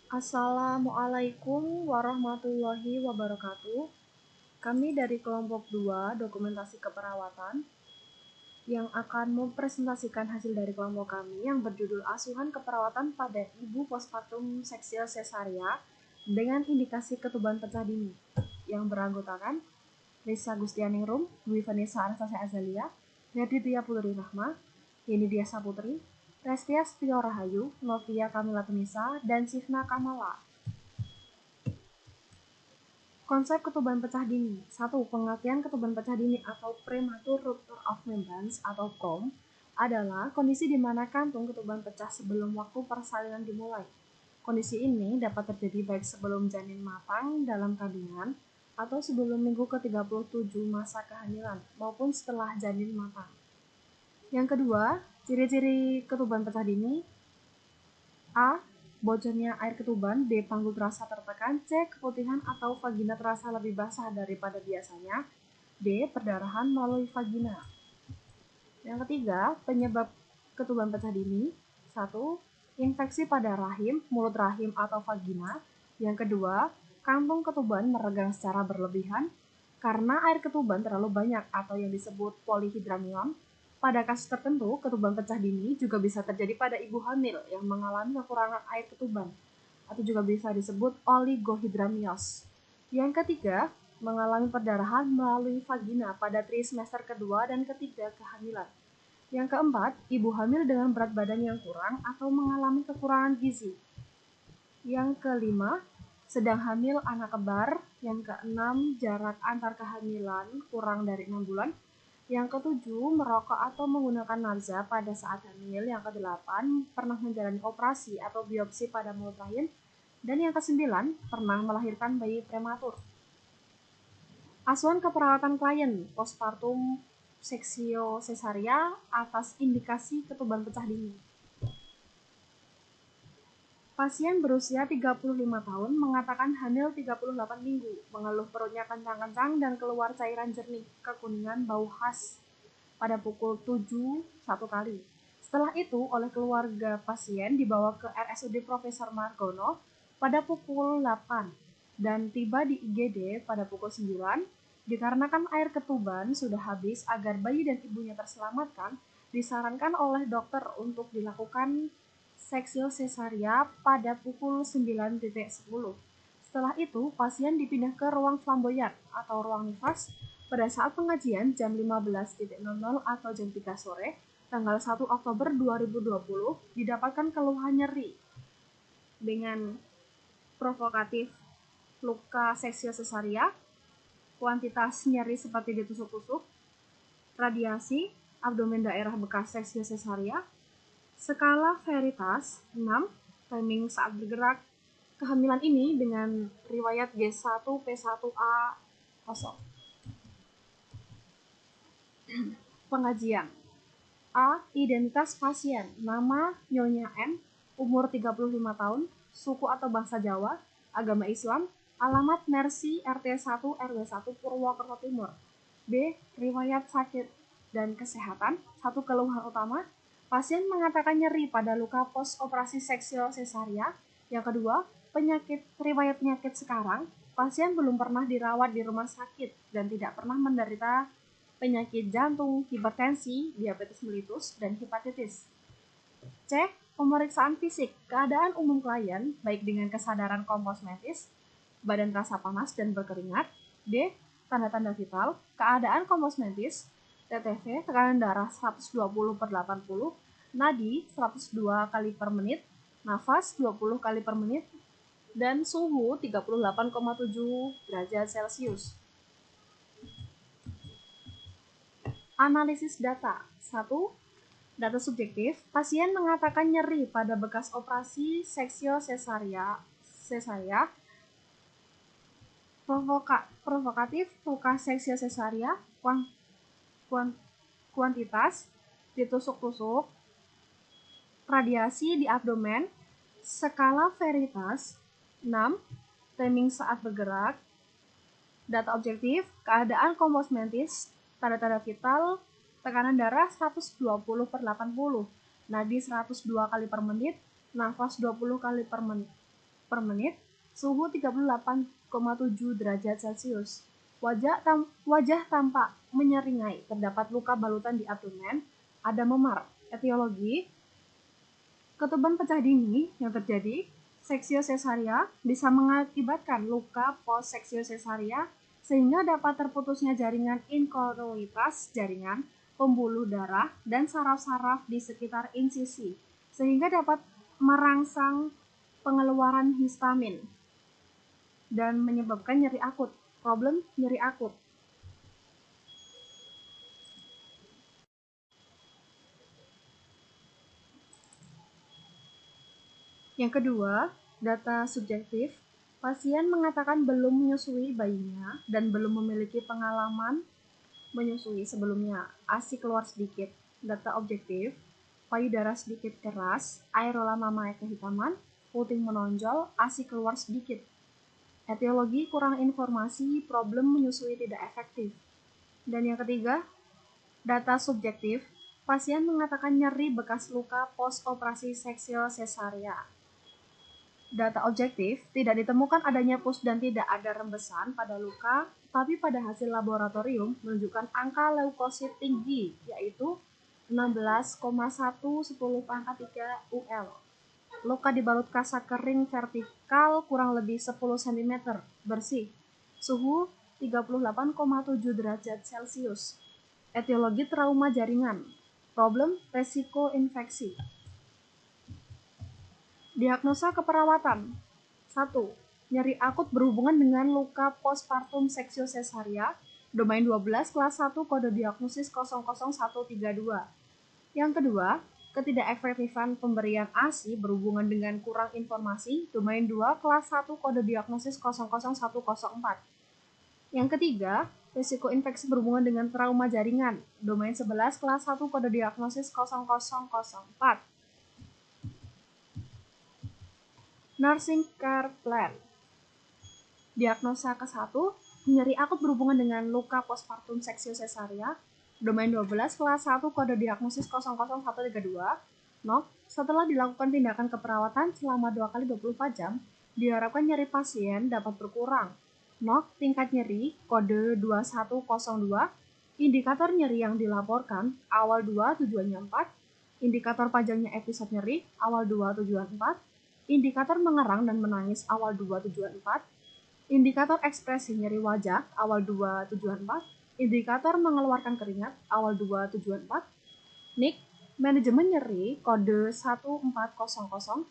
Assalamualaikum warahmatullahi wabarakatuh. Kami dari kelompok 2 dokumentasi keperawatan yang akan mempresentasikan hasil dari kelompok kami yang berjudul Asuhan Keperawatan pada Ibu Postpartum Seksil Sesaria dengan indikasi ketuban pecah dini yang beranggotakan Risa Gustianingrum, Dwi Vanessa Anastasia Azalia, Yaditya Putri Rahma, Yeni Dia Saputri, Restia Setio Rahayu, Novia Kamila Tunisa, dan Sifna Kamala. Konsep ketuban pecah dini. 1. Pengertian ketuban pecah dini atau premature rupture of membranes atau PROM adalah kondisi di mana kantung ketuban pecah sebelum waktu persalinan dimulai. Kondisi ini dapat terjadi baik sebelum janin matang dalam kandungan atau sebelum minggu ke-37 masa kehamilan maupun setelah janin matang. Yang kedua, ciri-ciri ketuban pecah dini. A. Bocornya air ketuban. B. Panggul terasa tertekan. C. Keputihan atau vagina terasa lebih basah daripada biasanya. D. Perdarahan melalui vagina. Yang ketiga, penyebab ketuban pecah dini. 1. Infeksi pada rahim, mulut rahim atau vagina. Yang kedua, kantung ketuban meregang secara berlebihan karena air ketuban terlalu banyak atau yang disebut polyhydramnion. Pada kasus tertentu, ketuban pecah dini juga bisa terjadi pada ibu hamil yang mengalami kekurangan air ketuban, atau juga bisa disebut oligohidramnios. Yang ketiga, mengalami perdarahan melalui vagina pada trimester kedua dan ketiga kehamilan. Yang keempat, ibu hamil dengan berat badan yang kurang atau mengalami kekurangan gizi. Yang kelima, sedang hamil anak kembar. Yang keenam, jarak antar kehamilan kurang dari 6 bulan. Yang ketujuh, merokok atau menggunakan narza pada saat hamil. Yang kedelapan, pernah menjalani operasi atau biopsi pada mulut rahim. Dan yang kesembilan, pernah melahirkan bayi prematur. Asuhan keperawatan klien postpartum seksio sesaria atas indikasi ketuban pecah dini. Pasien berusia 35 tahun mengatakan hamil 38 minggu, mengeluh perutnya kencang-kencang dan keluar cairan jernih, kekuningan, bau khas pada pukul 7 satu kali. Setelah itu, oleh keluarga pasien dibawa ke RSUD Profesor Margono pada pukul 8 dan tiba di IGD pada pukul 9. Dikarenakan air ketuban sudah habis, agar bayi dan ibunya terselamatkan, disarankan oleh dokter untuk dilakukan seksio sesaria pada pukul 9.10. Setelah itu, pasien dipindah ke ruang flamboyan atau ruang nifas pada saat pengajian jam 15.00 atau jam 3 sore, tanggal 1 Oktober 2020, didapatkan keluhan nyeri dengan provokatif luka seksio sesaria, kuantitas nyeri seperti ditusuk-tusuk, radiasi, abdomen daerah bekas seksio sesaria, skala veritas 6, timing saat bergerak, kehamilan ini dengan riwayat G1 P1A 0. Pengajian. A. Identitas pasien. Nama Nyonya M, umur 35 tahun, suku atau bangsa Jawa, agama Islam, alamat Mercy RT 1 RW 1 Purwokerto Timur. B. Riwayat sakit dan kesehatan. 1. Keluhan utama. Pasien mengatakan nyeri pada luka pos operasi seksio sesaria. Yang kedua, riwayat penyakit sekarang. Pasien belum pernah dirawat di rumah sakit dan tidak pernah menderita penyakit jantung, hipertensi, diabetes mellitus, dan hepatitis. C. Pemeriksaan fisik. Keadaan umum klien, baik dengan kesadaran komposmentis, badan terasa panas dan berkeringat. D. Tanda-tanda vital. Keadaan komposmentis, TTV, tekanan darah 120/80, nadi 102 kali per menit, nafas 20 kali per menit, dan suhu 38,7 derajat Celcius. Analisis data. 1. Data subjektif. Pasien mengatakan nyeri pada bekas operasi seksio sesaria. Provokatif luka seksio sesaria. Kuantitas ditusuk-tusuk. Radiasi di abdomen. Skala veritas 6. Timing saat bergerak. Data objektif. Keadaan komposmentis, tanda-tanda vital, tekanan darah 120/80, nadi 102 kali per menit, nafas 20 kali per menit. per menit, suhu 38,7 derajat Celcius. Wajah tampak menyeringai, terdapat luka balutan di abdomen, ada memar. Etiologi, ketuban pecah dini yang terjadi, seksio sesaria bisa mengakibatkan luka post seksio sesaria sehingga dapat terputusnya jaringan inkonuitas jaringan, pembuluh darah, dan saraf-saraf di sekitar insisi, sehingga dapat merangsang pengeluaran histamin dan menyebabkan nyeri akut. Problem nyeri akut. Yang kedua, data subjektif. Pasien mengatakan belum menyusui bayinya dan belum memiliki pengalaman menyusui sebelumnya. ASI keluar sedikit. Data objektif. Payudara sedikit keras, areola mama kehitaman, puting menonjol, ASI keluar sedikit. Etiologi kurang informasi, problem menyusui tidak efektif. Dan yang ketiga, data subjektif. Pasien mengatakan nyeri bekas luka post operasi seksio sesaria. Data objektif, tidak ditemukan adanya pus dan tidak ada rembesan pada luka, tapi pada hasil laboratorium menunjukkan angka leukosit tinggi, yaitu 16,110⁻³ UL. Luka dibalut kasa kering vertikal kurang lebih 10 cm, bersih. Suhu 38,7 derajat Celcius. Etiologi trauma jaringan. Problem resiko infeksi. Diagnosa keperawatan. 1. Nyeri akut berhubungan dengan luka postpartum seksio sesaria, domain 12 kelas 1 kode diagnosis 00132. Yang kedua, ketidakefektifan pemberian ASI berhubungan dengan kurang informasi, domain 2 kelas 1 kode diagnosis 00104. Yang ketiga, risiko infeksi berhubungan dengan trauma jaringan, domain 11 kelas 1 kode diagnosis 0004. Nursing Care Plan. Diagnosa ke-1, nyeri akut berhubungan dengan luka postpartum seksio sesaria, domain 12 kelas 1 kode diagnosis 00132. NOK, setelah dilakukan tindakan keperawatan selama 2 kali 24 jam, diharapkan nyeri pasien dapat berkurang. NOK, tingkat nyeri kode 2102, indikator nyeri yang dilaporkan awal 2 tujuannya 4, indikator panjangnya episode nyeri awal 2 tujuan 4, indikator mengerang dan menangis awal 2 tujuan 4, indikator ekspresi nyeri wajah awal 2 tujuan 4, indikator mengeluarkan keringat awal 2 tujuan 4, NIC, manajemen nyeri kode 1400,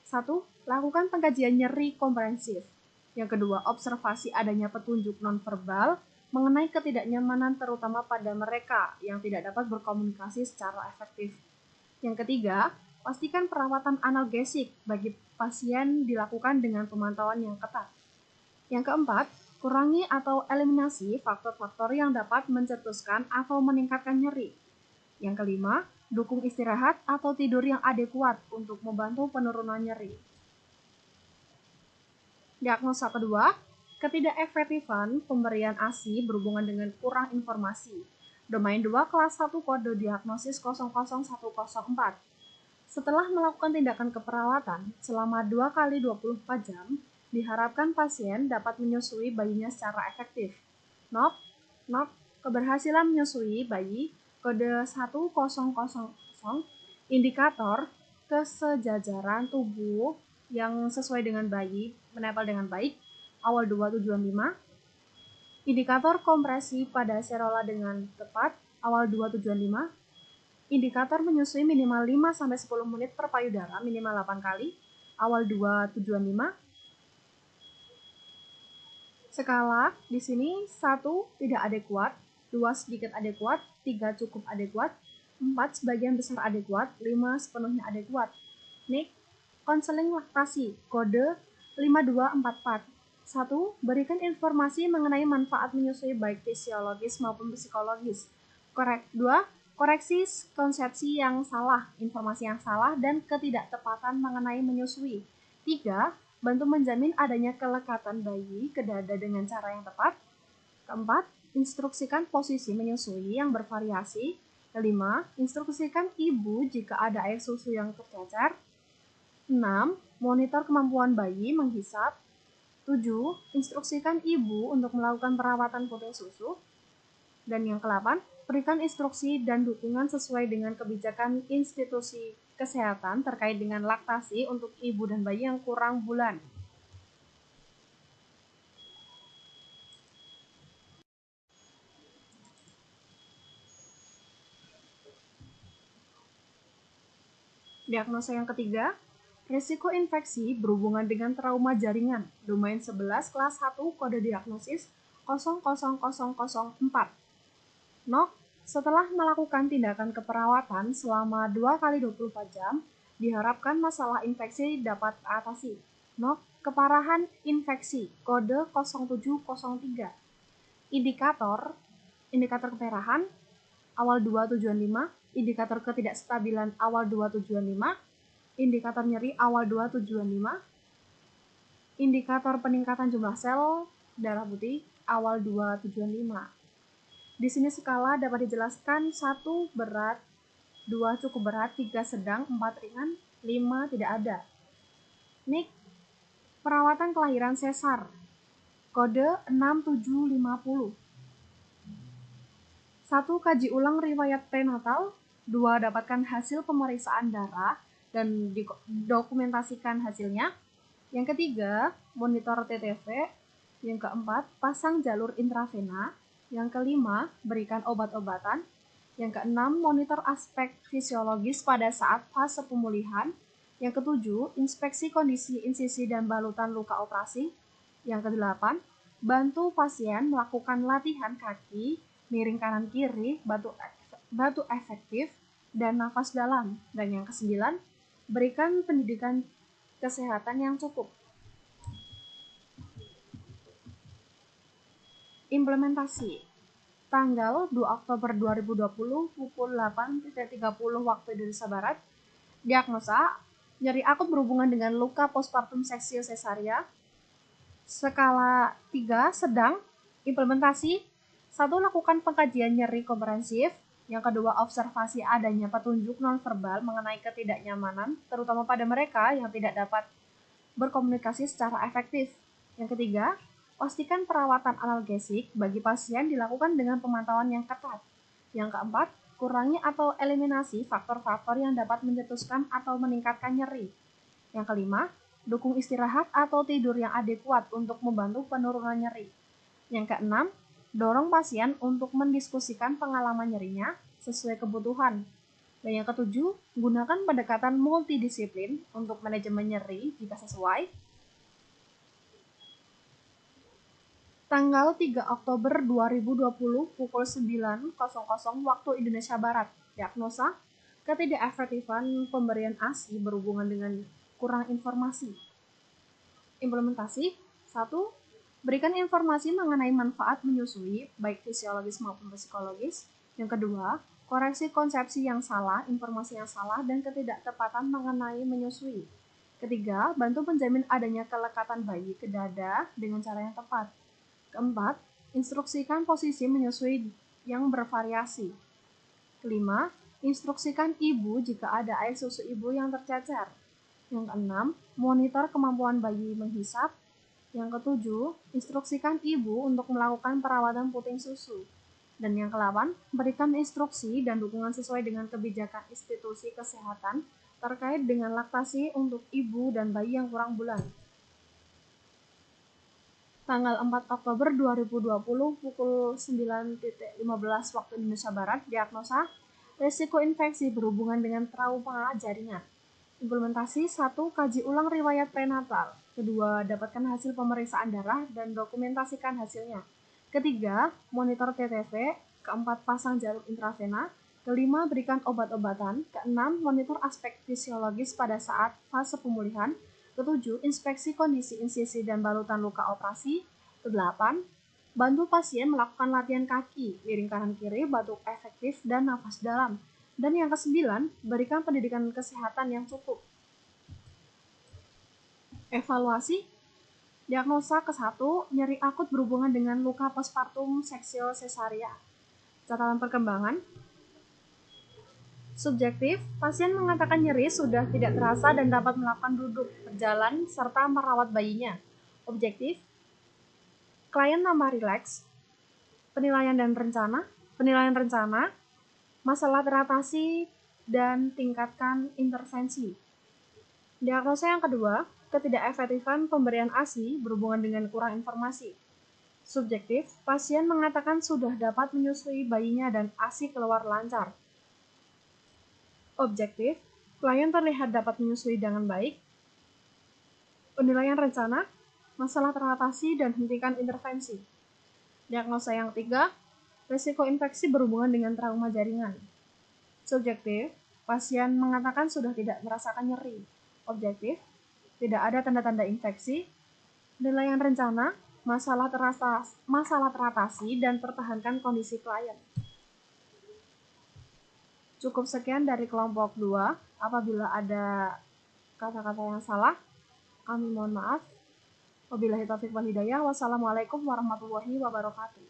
1. Lakukan pengkajian nyeri komprehensif. Yang kedua, observasi adanya petunjuk nonverbal mengenai ketidaknyamanan terutama pada mereka yang tidak dapat berkomunikasi secara efektif. Yang ketiga, pastikan perawatan analgesik bagi pasien dilakukan dengan pemantauan yang ketat. Yang keempat, kurangi atau eliminasi faktor-faktor yang dapat mencetuskan atau meningkatkan nyeri. Yang kelima, dukung istirahat atau tidur yang adekuat untuk membantu penurunan nyeri. Diagnosa kedua, ketidakefektifan pemberian ASI berhubungan dengan kurang informasi. Domain 2 kelas 1 kode diagnosis 00104. Setelah melakukan tindakan keperawatan selama 2 kali 24 jam, diharapkan pasien dapat menyusui bayinya secara efektif. NOK, keberhasilan menyusui bayi kode 1000, indikator kesejajaran tubuh yang sesuai dengan bayi, menempel dengan baik, awal 2 tujuan 5, indikator kompresi pada serola dengan tepat, awal 2 tujuan 5, indikator menyusui minimal 5-10 menit per payudara, minimal 8 kali, awal 2 tujuan 5. Skala di sini 1 tidak adekuat, 2 sedikit adekuat, 3 cukup adekuat, 4 sebagian besar adekuat, 5 sepenuhnya adekuat. NIC, konseling laktasi, kode 5244. 1. Berikan informasi mengenai manfaat menyusui baik fisiologis maupun psikologis. 2. Koreksi konsepsi yang salah, informasi yang salah, dan ketidaktepatan mengenai menyusui. 3. Bantu menjamin adanya kelekatan bayi ke dada dengan cara yang tepat. 4. Instruksikan posisi menyusui yang bervariasi. 5. Instruksikan ibu jika ada air susu yang tercecer. 6. monitor kemampuan bayi menghisap. 7. Instruksikan ibu untuk melakukan perawatan puting susu. Dan yang ke-8, berikan instruksi dan dukungan sesuai dengan kebijakan institusi kesehatan terkait dengan laktasi untuk ibu dan bayi yang kurang bulan. Diagnosa yang ketiga, risiko infeksi berhubungan dengan trauma jaringan, domain 11 kelas 1 kode diagnosis 00004. NOK, setelah melakukan tindakan keperawatan selama 2 kali 24 jam, diharapkan masalah infeksi dapat teratasi. NOK, keparahan infeksi, kode 0703. Indikator keparahan, awal 2 tujuan 5, indikator ketidakstabilan awal 2 tujuan 5, indikator nyeri awal 2 tujuan 5, indikator peningkatan jumlah sel darah putih awal 2 tujuan 5. Di sini skala dapat dijelaskan 1 berat, 2 cukup berat, 3 sedang, 4 ringan, 5 tidak ada. NIK, perawatan kelahiran sesar, kode 6750. 1. Kaji ulang riwayat prenatal. 2. Dapatkan hasil pemeriksaan darah dan dokumentasikan hasilnya. Yang ketiga, monitor TTV. Yang keempat, pasang jalur intravena. Yang kelima, berikan obat-obatan. Yang keenam, monitor aspek fisiologis pada saat fase pemulihan. Yang ketujuh, inspeksi kondisi insisi dan balutan luka operasi. Yang kedelapan, bantu pasien melakukan latihan kaki, miring kanan kiri, batu efektif, dan nafas dalam. Dan yang kesembilan, berikan pendidikan kesehatan yang cukup. Implementasi. Tanggal 2 Oktober 2020 pukul 8.30 waktu Indonesia Barat. Diagnosa, nyeri akut berhubungan dengan luka postpartum seksio sesaria. Skala 3 sedang. Implementasi. 1. Lakukan pengkajian nyeri komprehensif. Yang kedua, observasi adanya petunjuk nonverbal mengenai ketidaknyamanan, terutama pada mereka yang tidak dapat berkomunikasi secara efektif. Yang ketiga, pastikan perawatan analgesik bagi pasien dilakukan dengan pemantauan yang ketat. Yang keempat, kurangi atau eliminasi faktor-faktor yang dapat mencetuskan atau meningkatkan nyeri. Yang kelima, dukung istirahat atau tidur yang adekuat untuk membantu penurunan nyeri. Yang keenam, dorong pasien untuk mendiskusikan pengalaman nyerinya sesuai kebutuhan. Dan yang ketujuh, gunakan pendekatan multidisiplin untuk manajemen nyeri jika sesuai. Tanggal 3 Oktober 2020 pukul 9.00 waktu Indonesia Barat. Diagnosa, ketidakefektifan pemberian ASI berhubungan dengan kurang informasi. Implementasi. 1. Berikan informasi mengenai manfaat menyusui, baik fisiologis maupun psikologis. Yang kedua, koreksi konsepsi yang salah, informasi yang salah, dan ketidaktepatan mengenai menyusui. Ketiga, bantu menjamin adanya kelekatan bayi ke dada dengan cara yang tepat. Keempat, instruksikan posisi menyusui yang bervariasi. Kelima, instruksikan ibu jika ada air susu ibu yang tercecer. Yang keenam, monitor kemampuan bayi menghisap. Yang ketujuh, instruksikan ibu untuk melakukan perawatan puting susu. Dan yang ke-8, berikan instruksi dan dukungan sesuai dengan kebijakan institusi kesehatan terkait dengan laktasi untuk ibu dan bayi yang kurang bulan. Tanggal 4 Oktober 2020 pukul 9.15 waktu Indonesia Barat. Diagnosa, risiko infeksi berhubungan dengan trauma jaringan. Implementasi. 1. Kaji ulang riwayat prenatal. Kedua, dapatkan hasil pemeriksaan darah dan dokumentasikan hasilnya. Ketiga, monitor TTV. Keempat, pasang jalur intravena. Kelima, berikan obat-obatan. Keenam, monitor aspek fisiologis pada saat fase pemulihan. Ketujuh, inspeksi kondisi insisi dan balutan luka operasi. Kedelapan, bantu pasien melakukan latihan kaki, miring kanan kiri, batuk efektif, dan nafas dalam. Dan yang kesembilan, berikan pendidikan kesehatan yang cukup. Evaluasi. Diagnosa ke-1, nyeri akut berhubungan dengan luka postpartum seksio sesaria. Catatan perkembangan. Subjektif, pasien mengatakan nyeri sudah tidak terasa dan dapat melakukan duduk, berjalan, serta merawat bayinya. Objektif, klien tambah rileks. Penilaian rencana, masalah teratasi dan tingkatkan intervensi. Diagnosa yang kedua, ketidakefektifan pemberian ASI berhubungan dengan kurang informasi. Subjektif, pasien mengatakan sudah dapat menyusui bayinya dan ASI keluar lancar. Objektif, klien terlihat dapat menyusui dengan baik. Penilaian rencana, masalah teratasi dan hentikan intervensi. Diagnosa yang ketiga, risiko infeksi berhubungan dengan trauma jaringan. Subjektif, pasien mengatakan sudah tidak merasakan nyeri. Objektif, tidak ada tanda-tanda infeksi. Penilaian rencana, masalah teratasi dan pertahankan kondisi klien. Cukup sekian dari kelompok 2. Apabila ada kata-kata yang salah, kami mohon maaf. Wabillahi taufiq wal hidayah. Wassalamualaikum warahmatullahi wabarakatuh.